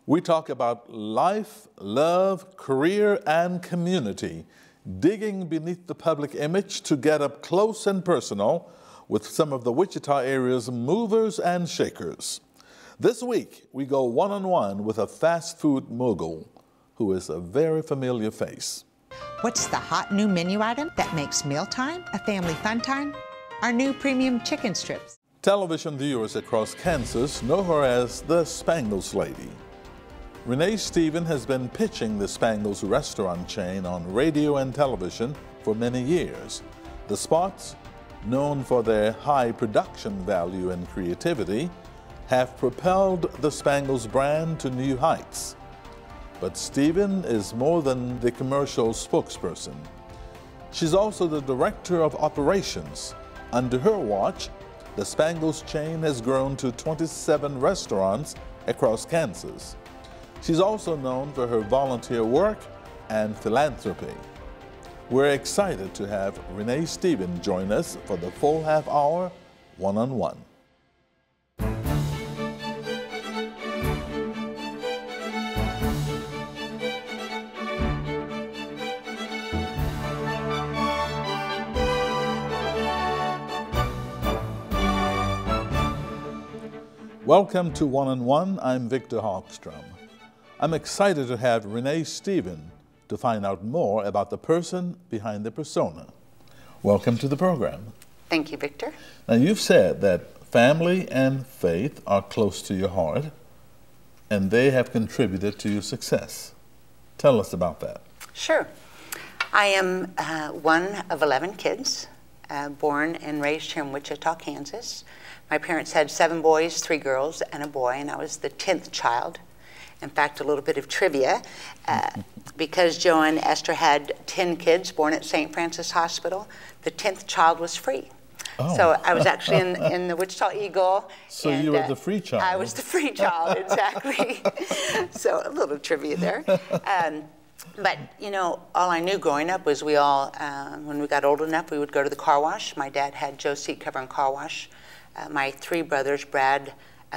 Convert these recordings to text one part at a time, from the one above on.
We talk about life, love, career, and community, digging beneath the public image to get up close and personal with some of the Wichita area's movers and shakers. This week, we go one-on-one with a fast food mogul who is a very familiar face. What's the hot new menu item that makes mealtime a family fun time? Our new premium chicken strips. Television viewers across Kansas know her as the Spangles Lady. Rene Steven has been pitching the Spangles restaurant chain on radio and television for many years. The spots, known for their high production value and creativity, have propelled the Spangles brand to new heights. But Steven is more than the commercial spokesperson. She's also the director of operations. Under her watch, the Spangles chain has grown to 27 restaurants across Kansas. She's also known for her volunteer work and philanthropy. We're excited to have Rene Steven join us for the full half hour one-on-one. Welcome to One-on-One. I'm Victor Hogstrom. I'm excited to have Rene Steven to find out more about the person behind the persona. Welcome to the program. Thank you, Victor. Now, you've said that family and faith are close to your heart, and they have contributed to your success. Tell us about that. Sure. I am one of 11 kids, born and raised here in Wichita, Kansas. My parents had 7 boys, 3 girls, and a boy, and I was the 10th child. In fact, a little bit of trivia, because Joe and Esther had 10 kids born at St. Francis Hospital, the 10th child was free. Oh. So I was actually in the Wichita Eagle. So and, you were the free child. I was the free child, exactly. So a little trivia there. But, you know, all I knew growing up was we all, when we got old enough, we would go to the car wash. My dad had Joe's Seat Cover and Car Wash. My 3 brothers, Brad,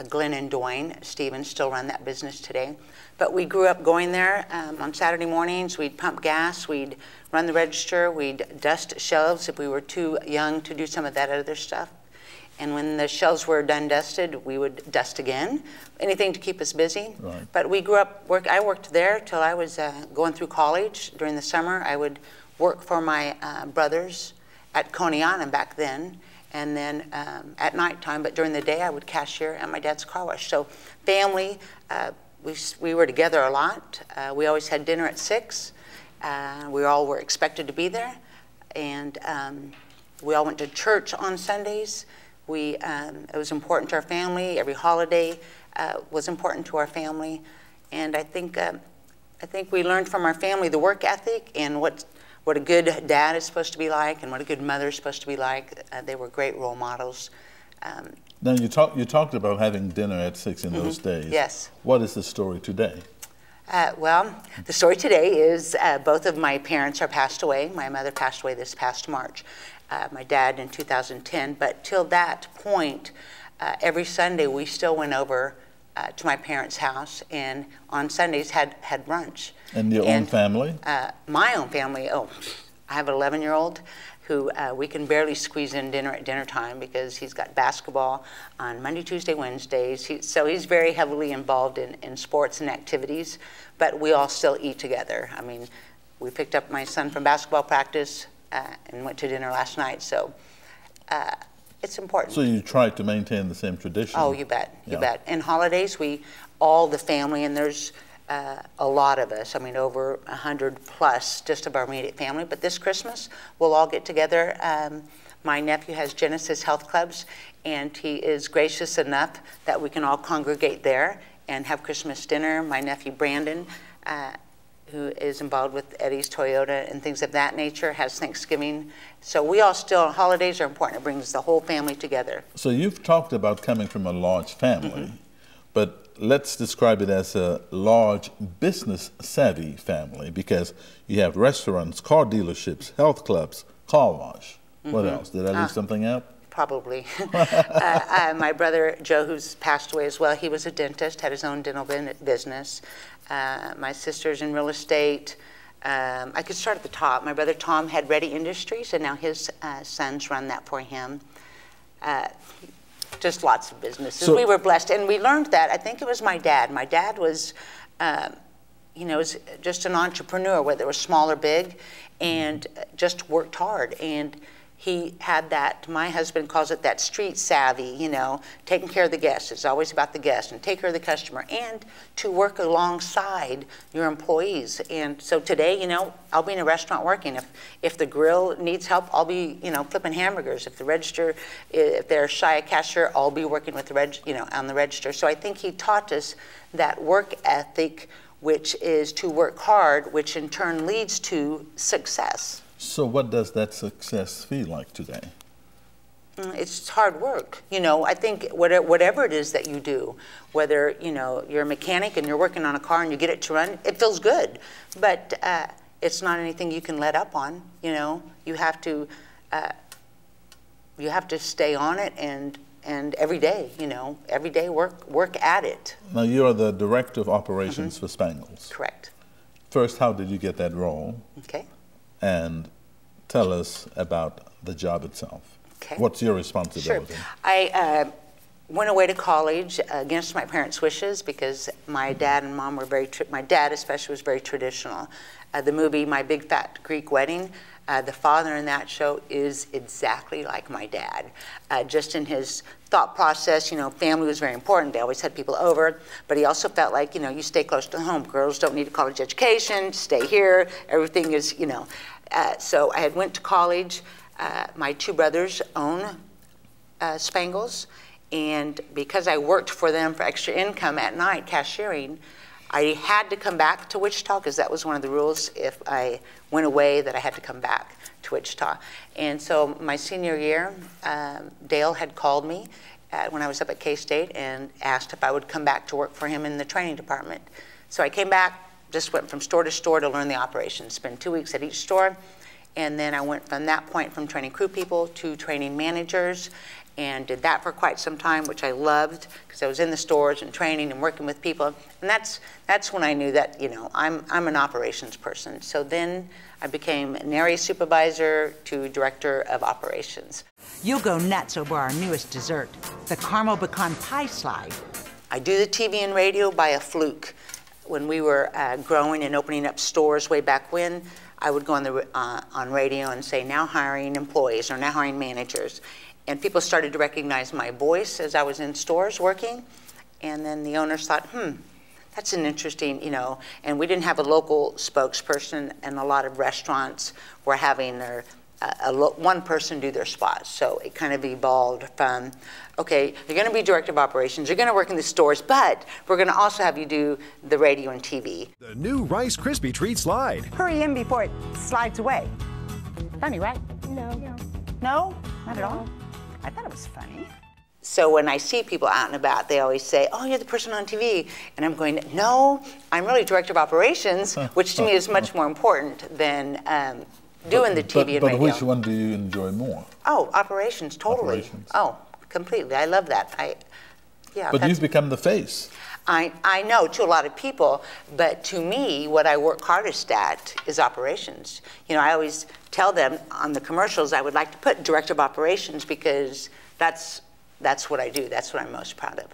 Glenn and Dwayne Stevens, still run that business today. But we grew up going there on Saturday mornings. We'd pump gas, we'd run the register, we'd dust shelves if we were too young to do some of that other stuff. And when the shelves were done dusted, we would dust again, anything to keep us busy. Right. But we grew up, I worked there till I was going through college. During the summer, I would work for my brothers at Coney Island back then. And then at nighttime, but during the day, I would cashier at my dad's car wash. So family, we were together a lot. We always had dinner at 6. We all were expected to be there. And we all went to church on Sundays. It was important to our family. Every holiday was important to our family. And I think we learned from our family the work ethic and what a good dad is supposed to be like and what a good mother is supposed to be like. They were great role models. Now, you talked about having dinner at 6 in those days. Yes. What is the story today? Well, the story today is both of my parents are passed away. My mother passed away this past March. My dad in 2010. But till that point, every Sunday we still went over to my parents' house, and on Sundays had brunch. And your own family? My own family. Oh, I have an 11-year-old who we can barely squeeze in dinner at dinner time because he's got basketball on Monday, Tuesday, Wednesdays. So he's very heavily involved in sports and activities, but we all still eat together. I mean, we picked up my son from basketball practice and went to dinner last night, so it's important. So you try to maintain the same tradition? Oh, you bet, you bet. And holidays, all the family, and there's a lot of us, I mean, over 100 plus just of our immediate family. But this Christmas, we'll all get together. My nephew has Genesis Health Clubs, and he is gracious enough that we can all congregate there and have Christmas dinner. My nephew Brandon, who is involved with Eddie's Toyota and things of that nature, has Thanksgiving. So we all still, holidays are important. It brings the whole family together. So you've talked about coming from a large family, but let's describe it as a large business-savvy family, because you have restaurants, car dealerships, health clubs, car wash. What else? Did I leave something out? probably. My brother Joe, who's passed away as well, he was a dentist, had his own dental business. My sister's in real estate. I could start at the top. My brother Tom had Ready Industries, and now his sons run that for him. Just lots of businesses. So, we were blessed, and we learned that. I think it was my dad. My dad was, you know, was just an entrepreneur, whether it was small or big, and just worked hard. And he had that, my husband calls it that street savvy, you know, taking care of the guests. It's always about the guest and take care of the customer, and to work alongside your employees. And so today, you know, I'll be in a restaurant working. If the grill needs help, I'll be, you know, flipping hamburgers. If the register, if they're shy a cashier, I'll be working with the you know, on the register. So I think he taught us that work ethic, which is to work hard, which in turn leads to success. So what does that success feel like today? It's hard work. You know, I think whatever it is that you do, whether, you know, you're a mechanic and you're working on a car and you get it to run, it feels good. But it's not anything you can let up on, you know. You have to stay on it, and every day, you know, every day work at it. Now, you're the Director of Operations for Spangles. Correct. First, how did you get that role? Okay. And tell us about the job itself. Okay. What's your responsibility? Sure. I went away to college against my parents' wishes because my dad and mom were my dad especially was very traditional. The movie My Big Fat Greek Wedding, the father in that show is exactly like my dad. Just in his thought process, you know, family was very important. They always had people over, but he also felt like, you know, you stay close to home. Girls don't need a college education, stay here. Everything is, you know. So I had went to college. My two brothers own Spangles, and because I worked for them for extra income at night, cashiering, I had to come back to Wichita because that was one of the rules. If I went away, that I had to come back to Wichita. And so my senior year, Dale had called me when I was up at K-State and asked if I would come back to work for him in the training department. So I came back, just went from store to store to learn the operations, spent 2 weeks at each store, and then I went from that point from training crew people to training managers, and did that for quite some time, which I loved because I was in the stores and training and working with people. And that's when I knew that, you know, I'm an operations person. So then I became an area supervisor to director of operations. You'll go nuts over our newest dessert, the caramel pecan pie slide. I do the TV and radio by a fluke. When we were growing and opening up stores way back when, I would go on radio and say, now hiring employees or now hiring managers. And people started to recognize my voice as I was in stores working. And then the owners thought, that's an interesting, you know, and we didn't have a local spokesperson, and a lot of restaurants were having their, one person do their spots. So it kind of evolved from, okay, you're gonna be director of operations, you're gonna work in the stores, but we're gonna also have you do the radio and TV. The new Rice Krispie Treat Slide. Hurry in before it slides away. Funny, right? No. No? Not at all? I thought it was funny. So when I see people out and about, they always say, oh, you're the person on TV. And I'm going, no, I'm really director of operations, which to me is much more important than doing the TV and radio. But which one do you enjoy more? Oh, operations, totally. Operations. Oh, completely. I love that. Yeah. But you've become the face. I know to a lot of people, but to me, what I work hardest at is operations. You know, I always tell them on the commercials I would like to put director of operations because that's what I do. That's what I'm most proud of.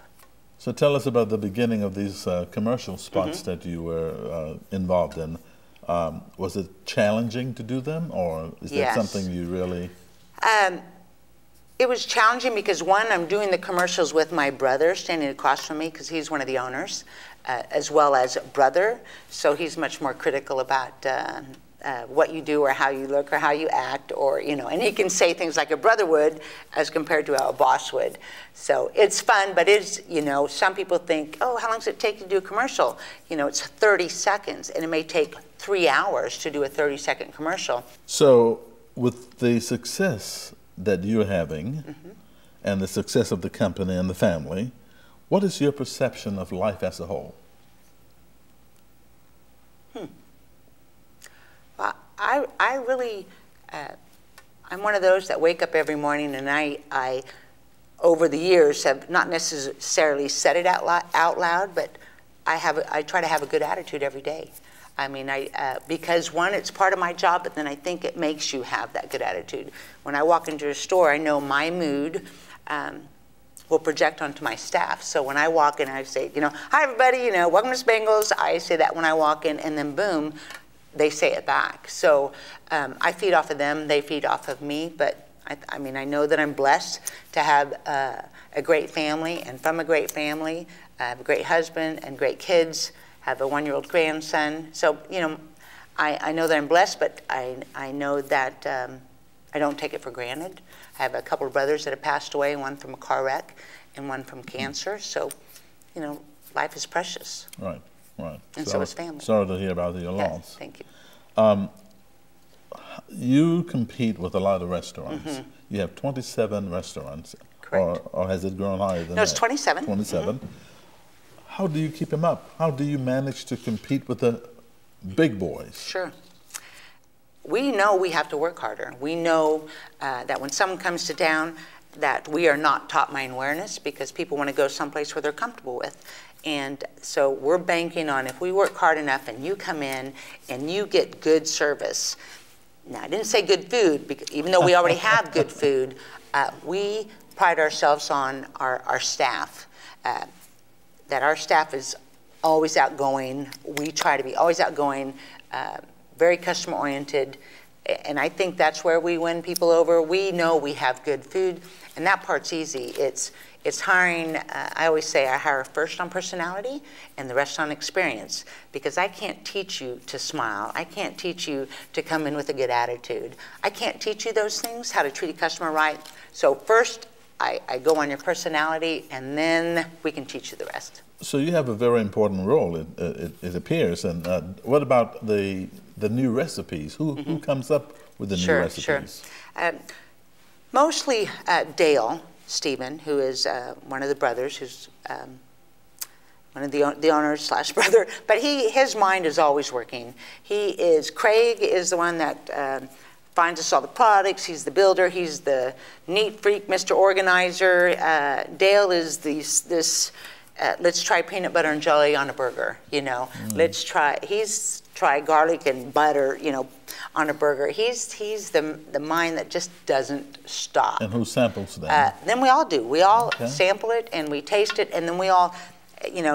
So tell us about the beginning of these commercial spots that you were involved in. Was it challenging to do them, or is that something you really... It was challenging because, one, I'm doing the commercials with my brother standing across from me because he's one of the owners, as well as brother. So he's much more critical about what you do or how you look or how you act, or, you know, and he can say things like a brother would as compared to how a boss would. So it's fun, but it's, you know, some people think, oh, how long does it take to do a commercial? You know, it's 30 seconds, and it may take 3 hours to do a 30-second commercial. So with the success that you're having and the success of the company and the family, what is your perception of life as a whole? Well, I really, I'm one of those that wake up every morning, and I over the years have not necessarily said it out loud, but I try to have a good attitude every day. I mean, because one, it's part of my job, but then I think it makes you have that good attitude. When I walk into a store, I know my mood will project onto my staff. So when I walk in, I say, hi everybody, welcome to Spangles. I say that when I walk in, and then boom, they say it back. So I feed off of them, they feed off of me, but I mean, I know that I'm blessed to have a great family, and from a great family, I have a great husband and great kids, have a 1-year-old grandson. So, I know that I'm blessed, but I know that I don't take it for granted. I have a couple of brothers that have passed away, one from a car wreck and one from cancer. So, life is precious. Right, right. And so is family. Sorry to hear about your loss. Yes, thank you. You compete with a lot of restaurants. You have 27 restaurants. Correct. Or has it grown higher than that? No, it's 27. 27. How do you keep them up? How do you manage to compete with the big boys? Sure. We know we have to work harder. We know that when someone comes to town, that we are not top mind awareness, because people want to go someplace where they're comfortable with. And so we're banking on, if we work hard enough and you come in and you get good service. Now, I didn't say good food, because even though we already have good food, we pride ourselves on our staff. That our staff is always outgoing. We try to be always outgoing, very customer oriented, and I think that's where we win people over. We know we have good food, and that part's easy. It's hiring. I always say I hire first on personality and the rest on experience, because I can't teach you to smile. I can't teach you to come in with a good attitude. I can't teach you those things, how to treat a customer right. So first, I go on your personality, and then we can teach you the rest. So you have a very important role, it appears. And what about the new recipes? Who comes up with the new recipes? Sure. Mostly Dale Steven, who is one of the brothers, who's one of the owners / brother. But his mind is always working. Craig is the one that finds us all the products. He's the builder. He's the neat freak, Mr. Organizer. Dale is this let's try peanut butter and jelly on a burger, He's tried garlic and butter, on a burger. He's the mind that just doesn't stop. And who samples that? Then we all do. We all sample it, and we taste it, and then we all,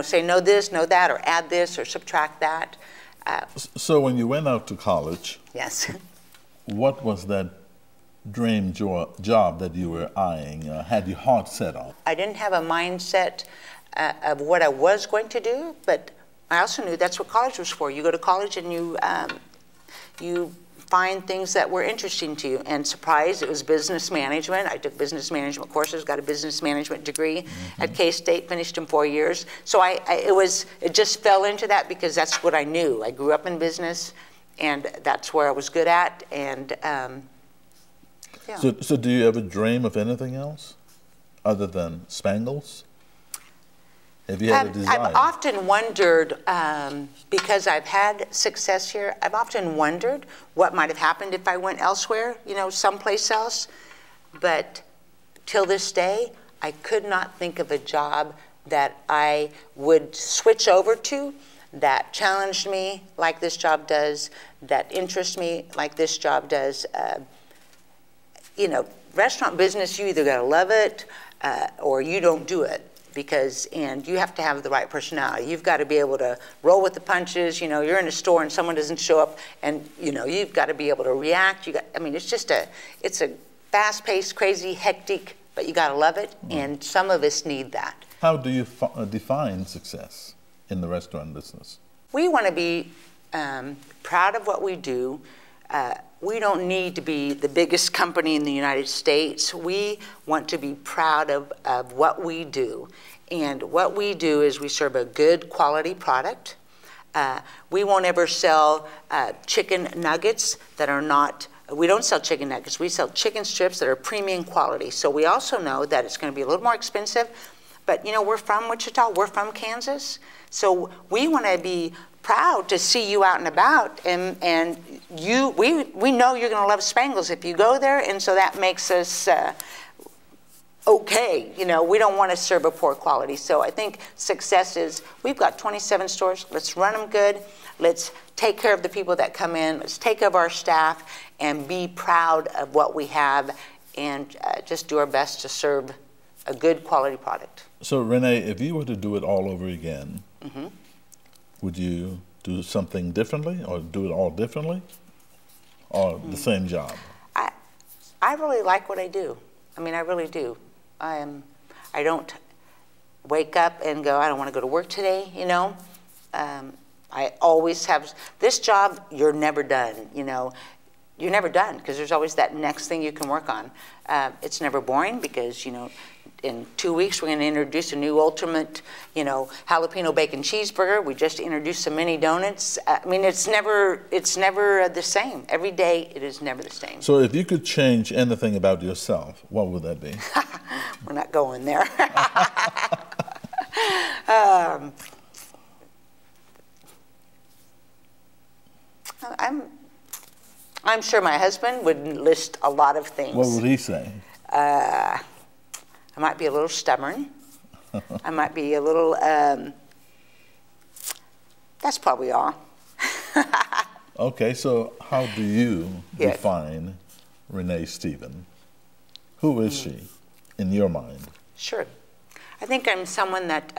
say no this, no that, or add this, or subtract that. So when you went out to college, yes. What was that dream job that you were eyeing, had your heart set on? I didn't have a mindset of what I was going to do, but I also knew that's what college was for. You go to college and you find things that were interesting to you. And surprise, it was business management. I took business management courses, got a business management degree at K-State, finished in 4 years. So it just fell into that, because that's what I knew. I grew up in business, and that's where I was good at. And yeah. So do you ever dream of anything else other than Spangles? Have you had a desire? I've often wondered, because I've had success here, I've often wondered what might have happened if I went elsewhere, someplace else. But till this day, I could not think of a job that I would switch over to that challenged me like this job does, that interests me like this job does. Restaurant business, you either gotta love it or you don't do it, and you have to have the right personality. You've got to be able to roll with the punches. You're in a store and someone doesn't show up, and you've got to be able to react. It's a fast-paced, crazy, hectic, but you got to love it, and some of us need that. How do you define success in the restaurant business? We want to be proud of what we do. We don't need to be the biggest company in the United States. We want to be proud of what we do. And what we do is we serve a good quality product. We won't ever sell chicken nuggets that are not, we don't sell chicken nuggets. We sell chicken strips that are premium quality. So we also know that it's going to be a little more expensive. But we're from Wichita, we're from Kansas. So we want to be proud to see you out and about, and we know you're going to love Spangles if you go there, and so that makes us okay. You know, we don't want to serve a poor quality. So I think success is, we've got 27 stores. Let's run them good. Let's take care of the people that come in. Let's take care of our staff and be proud of what we have, and just do our best to serve a good quality product. So Rene, if you were to do it all over again, would you do something differently, or do it all differently, or the same job? I really like what I do. I mean, I really do. I don't wake up and go, I don't want to go to work today, you know. I always have, this job, you're never done, you know. You're never done, because there's always that next thing you can work on. It's never boring, because, you know, in 2 weeks we're going to introduce a new ultimate, you know, jalapeno bacon cheeseburger. We just introduced some mini donuts. I mean, it's never the same. Every day it is never the same. So if you could change anything about yourself, what would that be? We're not going there. I'm sure my husband would list a lot of things. What would he say? I might be a little stubborn. I might be a little, that's probably all. Okay, so how do you define Rene Steven? Who is she in your mind? Sure. I think I'm someone that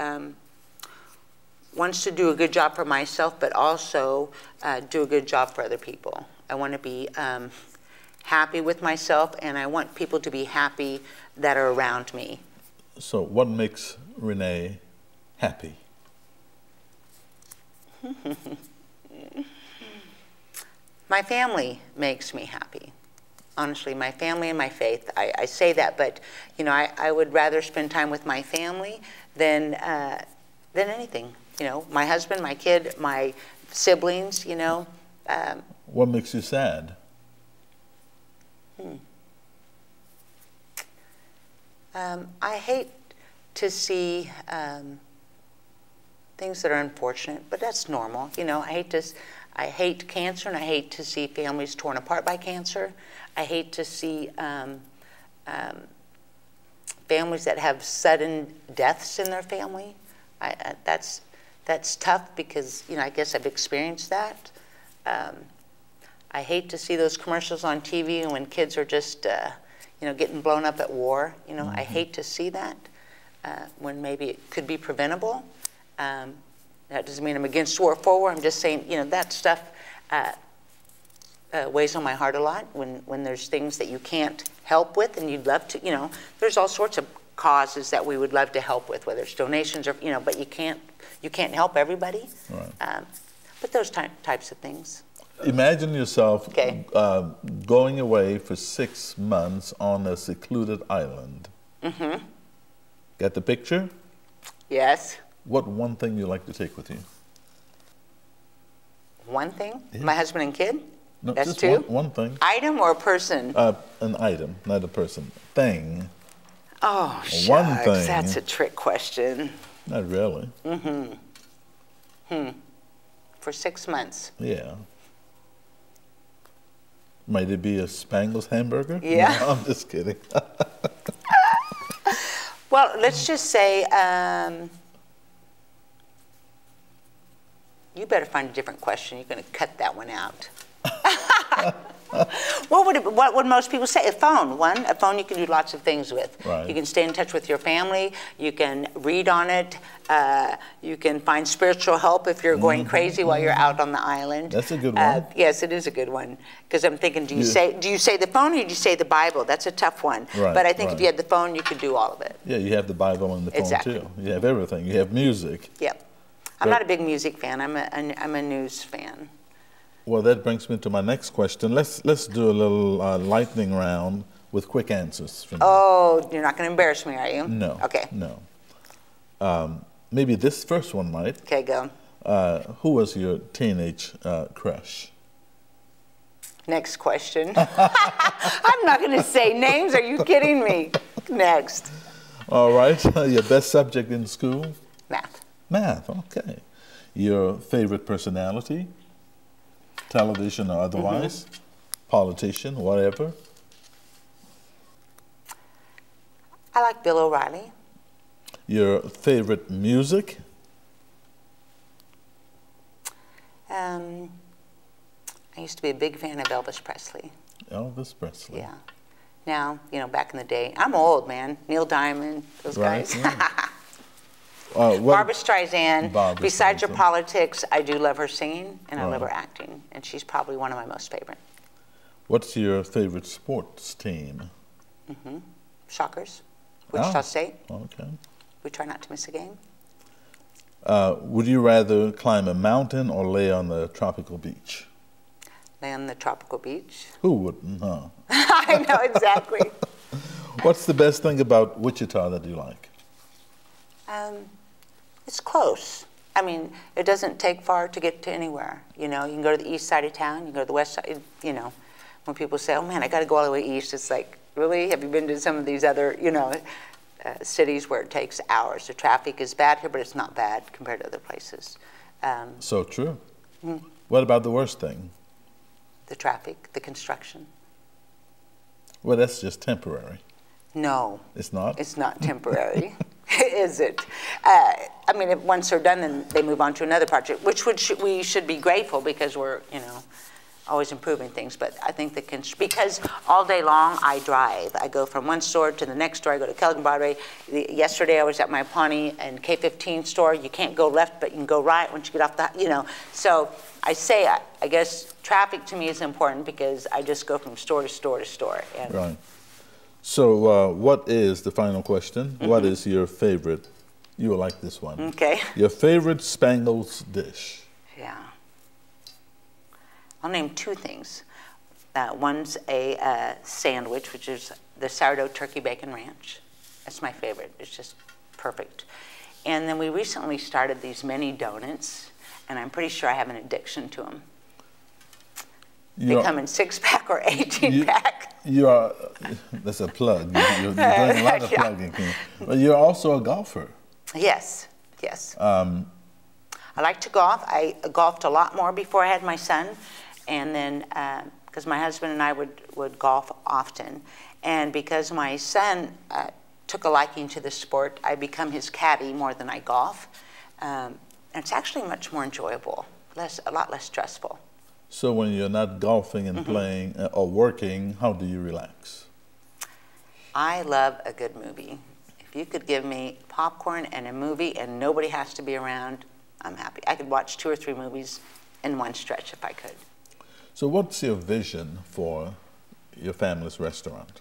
wants to do a good job for myself, but also do a good job for other people. I want to be happy with myself, and I want people to be happy that are around me. So what makes Rene happy? My family makes me happy. Honestly, my family and my faith. I say that, but you know, I would rather spend time with my family than anything. You know, my husband, my kid, my siblings. You know. What makes you sad? I hate to see things that are unfortunate, but that's normal. You know, I hate cancer, and I hate to see families torn apart by cancer. I hate to see families that have sudden deaths in their family. That's tough, because, you know, I guess I've experienced that. I hate to see those commercials on TV when kids are just, you know, getting blown up at war. You know, I hate to see that when maybe it could be preventable. That doesn't mean I'm against war, for war. I'm just saying, you know, that stuff weighs on my heart a lot when there's things that you can't help with, and you'd love to, you know, there's all sorts of causes that we would love to help with, whether it's donations or, you know, but you can't help everybody. Right. But those types of things. Imagine yourself going away for 6 months on a secluded island. Get the picture? Yes. What one thing you like to take with you? One thing? Yeah. My husband and kid? No, that's just two? One thing. Item or a person? An item, not a person. Thing. Oh, shucks, one thing. That's a trick question. Not really. For 6 months. Yeah. Might it be a Spangles hamburger? Yeah. No, I'm just kidding. Well, let's just say, you better find a different question. You're going to cut that one out. What would most people say? A phone. A phone you can do lots of things with. Right. You can stay in touch with your family. You can read on it. You can find spiritual help if you're going crazy while you're out on the island. That's a good one. Yes, it is a good one. Because I'm thinking, do you say the phone, or do you say the Bible? That's a tough one. Right, but I think if you had the phone, you could do all of it. Yeah, you have the Bible and the phone too. You have everything. You have music. Yep. I'm not a big music fan. I'm a news fan. Well, that brings me to my next question. Let's do a little lightning round with quick answers from you. Oh, you're not going to embarrass me, are you? No. Okay. No. Maybe this first one might. Okay, go. Who was your teenage crush? Next question. I'm not going to say names. Are you kidding me? Next. All right. Your best subject in school? Math. Math, okay. Your favorite personality, television or otherwise, politician, whatever? I like Bill O'Reilly. Your favorite music? I used to be a big fan of Elvis Presley. Elvis Presley. Yeah. Now, you know, back in the day, I'm old, man. Neil Diamond, those guys. Yeah. Barbra Streisand. Barbra Besides her Streisand. politics, I do love her singing, and I love Right. her acting, and she's probably one of my most favorite. What's your favorite sports team? Shockers, Wichita Oh. State. Okay. We try not to miss a game. Would you rather climb a mountain or lay on a tropical beach? Lay on the tropical beach. Who wouldn't, huh? I know, exactly. What's the best thing about Wichita that you like? It's close. I mean, it doesn't take far to get to anywhere. You know, you can go to the east side of town, you can go to the west side. You know, when people say, oh man, I got to go all the way east, it's like, really? Have you been to some of these other, you know, cities where it takes hours? The traffic is bad here, but it's not bad compared to other places. So true. What about the worst thing? The traffic, the construction. Well, that's just temporary. No, It's not? it's not temporary, is it? I mean, once they're done, then they move on to another project, which we should be grateful because we're, you know, always improving things. But I think because all day long I drive. I go from one store to the next store. I go to Kelgan Broadway. Yesterday I was at my Pawnee and K15 store. You can't go left, but you can go right once you get off the, you know. So I say, I guess traffic to me is important because I just go from store to store to store. And Right. So what is, the final question, what is your favorite, you will like this one. Okay. Your favorite Spangles dish? Yeah. I'll name two things. One's a sandwich, which is the sourdough turkey bacon ranch. That's my favorite. It's just perfect. And then we recently started these mini donuts, and I'm pretty sure I have an addiction to them. They come in 6-pack or 18-pack. You are, that's a plug. You're doing a lot of plugging here. But you're also a golfer. Yes, yes. I like to golf. I golfed a lot more before I had my son. And then, because my husband and I would golf often. And because my son took a liking to the sport, I become his caddy more than I golf. And it's actually much more enjoyable, a lot less stressful. So when you're not golfing and playing or working, how do you relax? I love a good movie. If you could give me popcorn and a movie and nobody has to be around, I'm happy. I could watch 2 or 3 movies in one stretch if I could. So what's your vision for your family's restaurant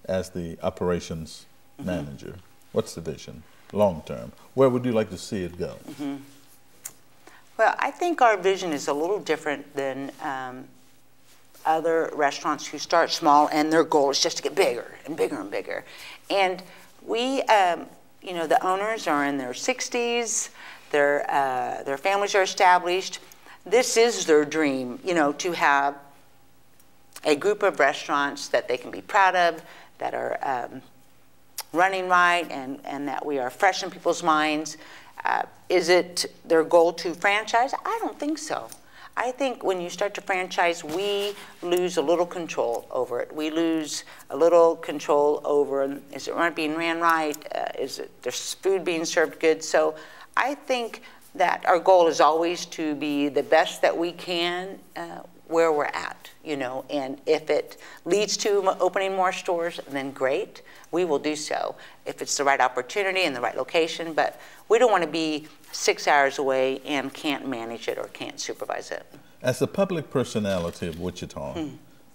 as the operations manager? What's the vision, long term? Where would you like to see it go? Well, I think our vision is a little different than other restaurants who start small and their goal is just to get bigger and bigger and bigger. And we, you know, the owners are in their 60s, their families are established. This is their dream, you know, to have a group of restaurants that they can be proud of, that are running right, and that we are fresh in people's minds. Is it their goal to franchise? I don't think so. I think when you start to franchise, we lose a little control over it. We lose a little control over, is it being ran right? Is it there's food being served good? So I think that our goal is always to be the best that we can where we're at, you know, and if it leads to opening more stores, then great, we will do so if it's the right opportunity and the right location, but we don't want to be 6 hours away and can't manage it or can't supervise it. As a public personality of Wichita,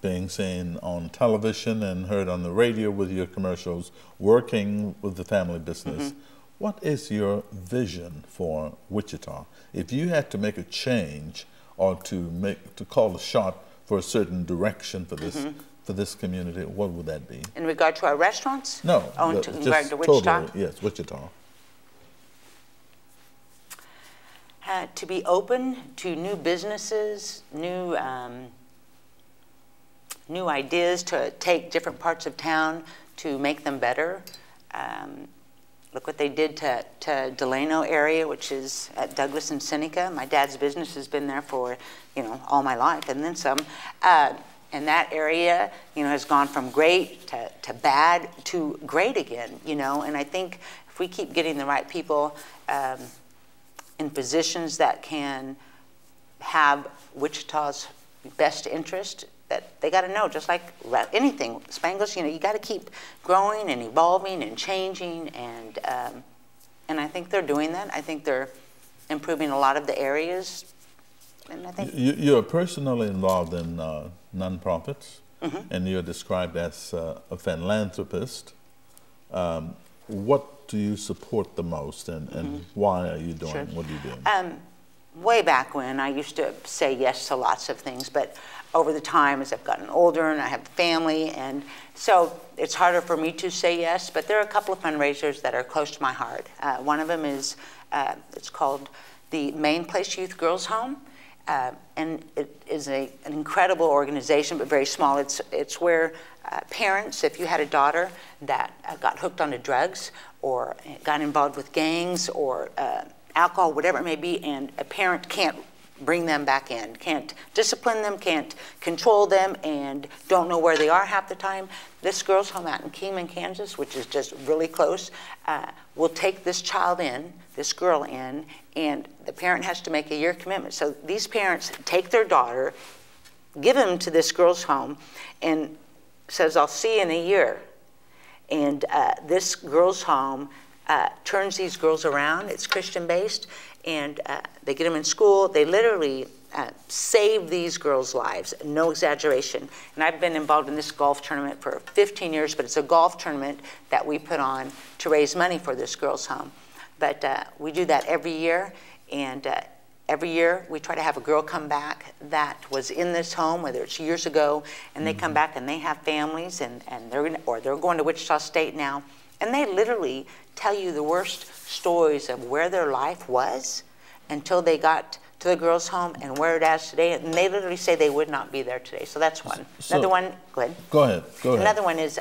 being seen on television and heard on the radio with your commercials, working with the family business, what is your vision for Wichita? If you had to make a change or to call a shot for a certain direction for this community, what would that be? In regard to our restaurants? No, in just regard to Wichita? totally, yes, Wichita. To be open to new businesses, new ideas, to take different parts of town to make them better. look what they did to Delano area, which is at Douglas and Seneca. My dad's business has been there for, all my life, and then some. And that area, has gone from great to bad to great again, And I think if we keep getting the right people in positions that can have Wichita's best interest, that they got to know, just like anything, Spangles, you got to keep growing and evolving and changing, and I think they're doing that. I think they're improving a lot of the areas, and I think you're personally involved in nonprofits, and you're described as a philanthropist. What do you support the most, and why are you doing what are you doing? Way back when, I used to say yes to lots of things, but over the time, as I've gotten older and I have a family, and so it's harder for me to say yes, but there are a couple of fundraisers that are close to my heart. One of them is, it's called the Main Place Youth Girls Home, and it is an incredible organization, but very small. It's where parents, if you had a daughter that got hooked onto drugs or got involved with gangs or alcohol, whatever it may be, and a parent can't bring them back in, can't discipline them, can't control them, and don't know where they are half the time. This girls' home out in Kingman, Kansas, which is just really close, will take this child in, this girl in, and the parent has to make a year commitment. So these parents take their daughter, give them to this girls' home, and says, I'll see you in a year. And this girls' home turns these girls around. It's Christian-based, and they get them in school. They literally save these girls' lives, no exaggeration. And I've been involved in this golf tournament for 15 years, but it's a golf tournament that we put on to raise money for this girls' home. But we do that every year, and every year we try to have a girl come back that was in this home, whether it's years ago, and they come back and they have families, and they're going to Wichita State now, and they literally tell you the worst stories of where their life was until they got to the girls' home and where it is today, and they literally say they would not be there today. So that's one. Another one, go ahead. Go ahead. Another one is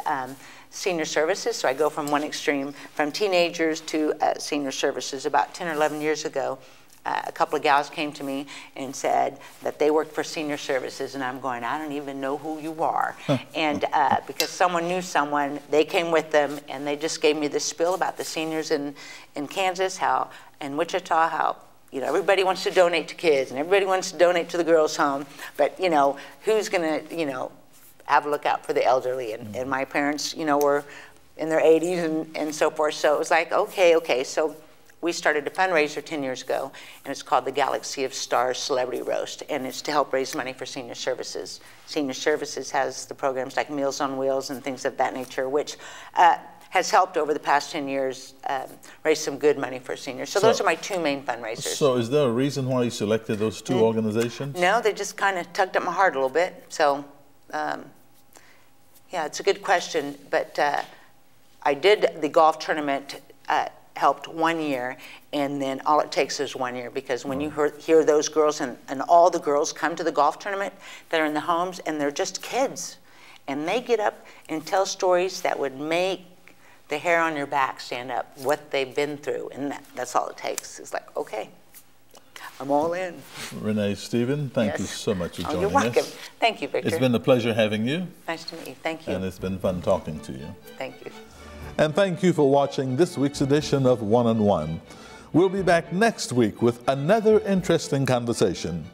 senior services. So I go from one extreme, from teenagers to senior services. About 10 or 11 years ago, a couple of gals came to me and said that they worked for senior services, and I'm going, I don't even know who you are. And because someone knew someone, they came with them, and they just gave me this spiel about the seniors in Kansas, how in Wichita, how everybody wants to donate to kids, and everybody wants to donate to the girls' home, but who's going to have a look out for the elderly? And my parents were in their 80s and so forth, so it was like, okay, so we started a fundraiser 10 years ago, and it's called the Galaxy of Stars Celebrity Roast, and it's to help raise money for senior services. Senior services has the programs like Meals on Wheels and things of that nature, which has helped over the past 10 years raise some good money for seniors. So those are my two main fundraisers. So is there a reason why you selected those two organizations? No, they just kind of tugged at my heart a little bit. So, yeah, it's a good question, but I did the golf tournament helped 1 year, and then all it takes is 1 year, because when you hear those girls, and all the girls come to the golf tournament that are in the homes, and they're just kids, and they get up and tell stories that would make the hair on your back stand up, what they've been through, and that's all it takes. It's like, okay, I'm all in. Rene Steven, thank you so much for joining us. You're welcome. Thank you, Victor. It's been a pleasure having you. Nice to meet you. Thank you. And it's been fun talking to you. Thank you. And thank you for watching this week's edition of One on One. We'll be back next week with another interesting conversation.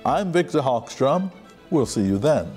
I'm Victor Hogstrom. We'll see you then.